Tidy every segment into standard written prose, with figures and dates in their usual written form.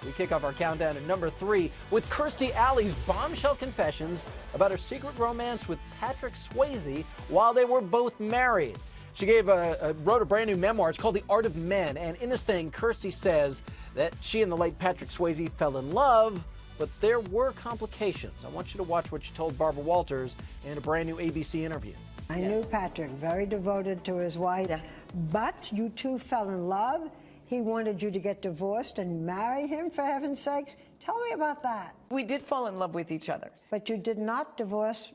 We kick off our countdown at number 3 with Kirstie Alley's bombshell confessions about her secret romance with Patrick Swayze while they were both married. She wrote a brand new memoir. It's called The Art of Men, and in this thing, Kirstie says that she and the late Patrick Swayze fell in love, but there were complications. I want you to watch what she told Barbara Walters in a brand new ABC interview. I knew Patrick, very devoted to his wife, but you two fell in love. He wanted you to get divorced and marry him, for heaven's sakes. Tell me about that. We did fall in love with each other. But you did not divorce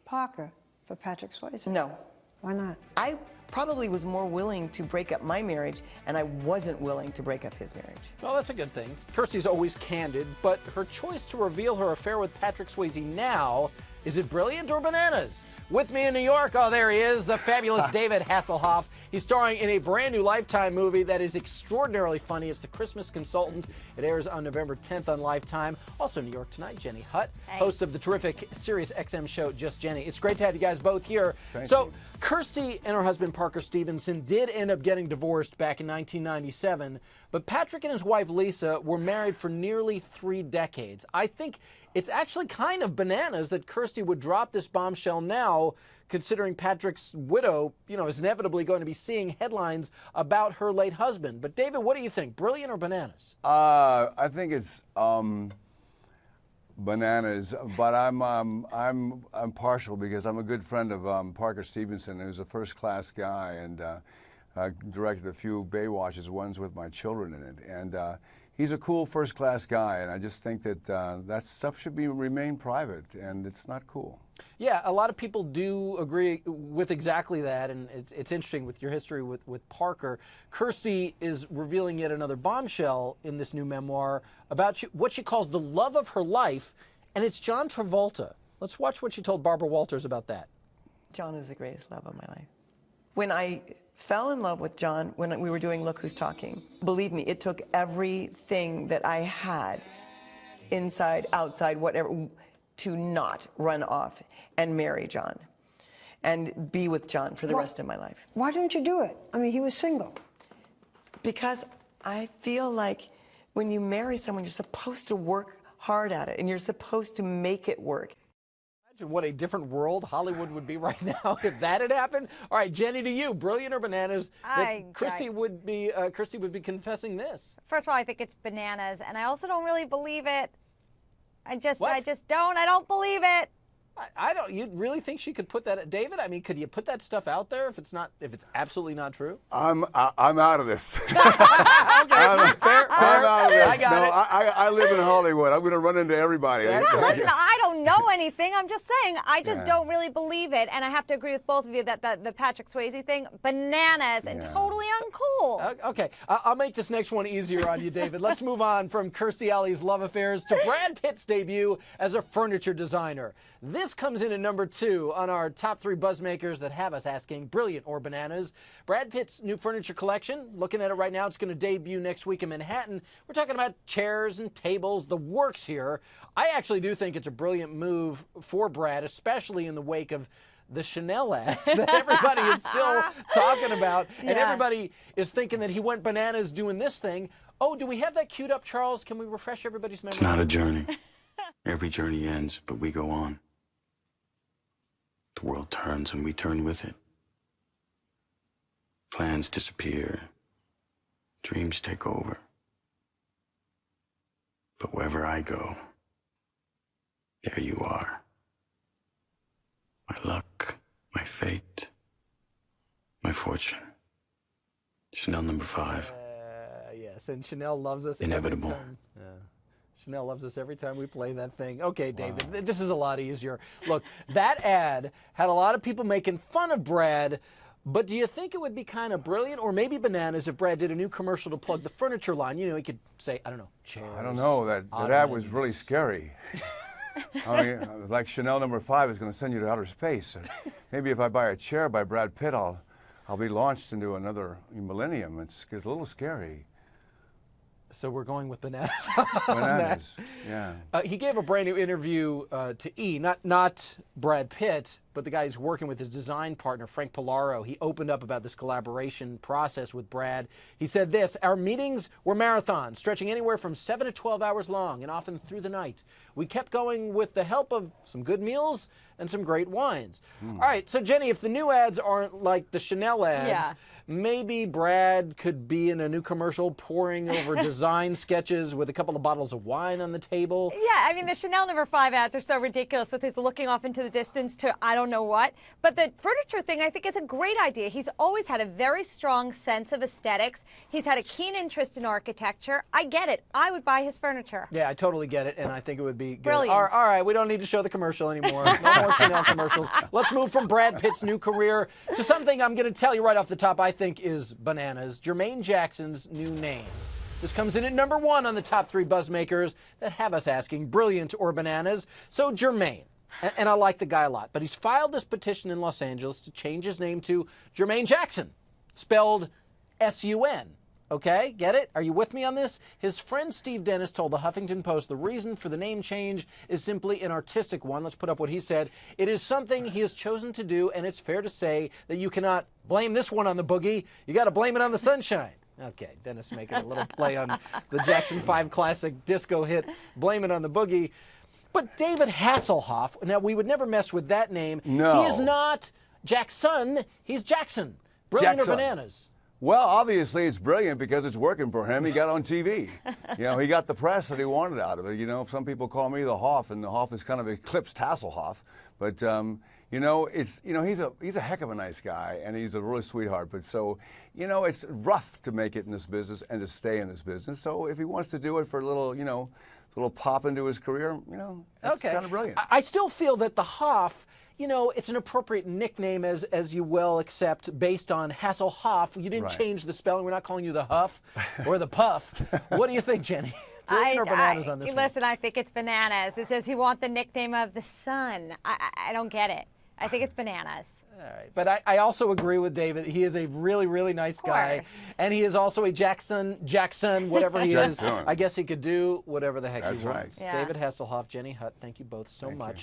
Parker for Patrick Swayze? No. Why not? I probably was more willing to break up my marriage, and I wasn't willing to break up his marriage. Well, that's a good thing. Kirstie's always candid, but her choice to reveal her affair with Patrick Swayze now, is it brilliant or bananas? With me in New York, oh, there he is, the fabulous David Hasselhoff. He's starring in a brand new Lifetime movie that is extraordinarily funny. It's The Christmas Consultant. It airs on November 10th on Lifetime. Also in New York tonight, Jenny Hutt, host of the terrific Sirius XM show, Just Jenny. It's great to have you guys both here. Thank you. Kirstie and her husband, Parker Stevenson, did end up getting divorced back in 1997, but Patrick and his wife, Lisa, were married for nearly 3 decades. I think it's actually kind of bananas that Kirstie would drop this bombshell now, considering Patrick's widow, is inevitably going to be seeing headlines about her late husband. But David, what do you think? Brilliant or bananas? I think it's bananas, but I'm partial because I'm a good friend of Parker Stevenson, who's a first-class guy, and I directed a few Baywatches, ones with my children in it, and he's a cool first-class guy, and I just think that that stuff should remain private, and it's not cool. Yeah, a lot of people do agree with exactly that, and it's interesting with your history with Parker. Kirstie is revealing yet another bombshell in this new memoir about what she calls the love of her life, and it's John Travolta. Let's watch what she told Barbara Walters about that. John is the greatest love of my life. When I fell in love with John, when we were doing Look Who's Talking, believe me, it took everything that I had, inside, outside, whatever, to not run off and marry John and be with John for the rest of my life. Why didn't you do it? I mean, he was single. Because I feel like when you marry someone, you're supposed to work hard at it, and you're supposed to make it work. Imagine what a different world Hollywood would be right now if that had happened. All right, Jenny, to you, brilliant or bananas that Kirstie would be confessing this? First of all, I think it's bananas, and I also don't really believe it. I just don't. I don't believe it. I don't. You really think she could put that, David? I mean, could you put that stuff out there if it's absolutely not true? I'm out of this. Okay. I'm out of this. I got it. I live in Hollywood. I'm going to run into everybody. Listen, I don't know anything. I'm just saying, I just don't really believe it. And I have to agree with both of you that the Patrick Swayze thing, bananas and totally uncool. Okay, I'll make this next one easier on you, David. Let's move on from Kirstie Alley's love affairs to Brad Pitt's debut as a furniture designer. This comes in at number 2 on our top 3 buzzmakers that have us asking, brilliant or bananas. Brad Pitt's new furniture collection, looking at it right now, it's going to debut next week in Manhattan. We're talking about chairs and tables, the works here. I actually do think it's a brilliant move for Brad, especially in the wake of the Chanel ad that everybody is still talking about. And everybody is thinking that he went bananas doing this thing. Oh, do we have that queued up, Charles? Can we refresh everybody's memory? It's not a journey. Every journey ends, but we go on. The world turns and we turn with it. Plans disappear. Dreams take over. But wherever I go, there you are. My luck, my fate, my fortune. Chanel number 5. Yes, and Chanel loves us. Inevitable. Every time. Chanel loves us every time we play that thing. Okay, David, this is a lot easier. Look, that ad had a lot of people making fun of Brad, but do you think it would be kind of brilliant or maybe bananas if Brad did a new commercial to plug the furniture line? He could say, I don't know, chairs. I don't know. That ad was really scary. I mean, like Chanel number 5 is going to send you to outer space. Maybe if I buy a chair by Brad Pitt, I'll be launched into another millennium. It's a little scary. So we're going with bananas. Bananas. Yeah. He gave a brand new interview to E, not Brad Pitt, but the guy who's working with his design partner, Frank Polaro. He opened up about this collaboration process with Brad. He said this: "Our meetings were marathons, stretching anywhere from 7 to 12 hours long, and often through the night. We kept going with the help of some good meals and some great wines." All right, so Jenny, if the new ads aren't like the Chanel ads, maybe Brad could be in a new commercial pouring over design sketches with a couple of bottles of wine on the table. Yeah, I mean, the Chanel No. 5 ads are so ridiculous with his looking off into the distance to I don't know what. But the furniture thing, I think, is a great idea. He's always had a very strong sense of aesthetics. He's had a keen interest in architecture. I get it. I would buy his furniture. Yeah, I totally get it, and I think it would be good. Brilliant. All right, we don't need to show the commercial anymore. No more Chanel commercials. Let's move from Brad Pitt's new career to something I'm going to tell you right off the top I think is bananas: Jermaine Jackson's new name. This comes in at number 1 on the top 3 buzzmakers that have us asking, brilliant or bananas. So Jermaine, and I like the guy a lot, but he's filed this petition in Los Angeles to change his name to Jermaine Jackson, spelled S-U-N. Okay, get it? Are you with me on this? His friend Steve Dennis told the Huffington Post the reason for the name change is simply an artistic one. Let's put up what he said. "It is something he has chosen to do, and it's fair to say that you cannot blame this one on the boogie. You got to blame it on the sunshine." Okay, Dennis making a little play on the Jackson 5 classic disco hit, "Blame It on the Boogie." But David Hasselhoff, now we would never mess with that name. No. He is not Jackson, he's Jackson. Brilliant Jackson. or bananas? Well, obviously it's brilliant because it's working for him. He got on TV. You know, he got the press that he wanted out of it. You know, some people call me the Hoff, and the Hoff has kind of eclipsed Hasselhoff. But you know, he's a heck of a nice guy, and he's a really sweetheart. But so, you know, it's rough to make it in this business and to stay in this business. So if he wants to do it for a little, you know, a little pop into his career, you know, that's kind of brilliant. I still feel that the Hoff, you know, it's an appropriate nickname, as you will accept, based on Hasselhoff. You didn't change the spelling. We're not calling you the Huff or the Puff. What do you think, Jenny? Brilliant or bananas on this one? Listen, I think it's bananas. It says he wants the nickname of the sun. I don't get it. I think it's bananas. All right. But I also agree with David. He is a really, really nice guy. And he is also a Jackson, whatever he is. I guess he could do whatever the heck he wants. That's right. David Hasselhoff, Jenny Hutt, thank you both so much.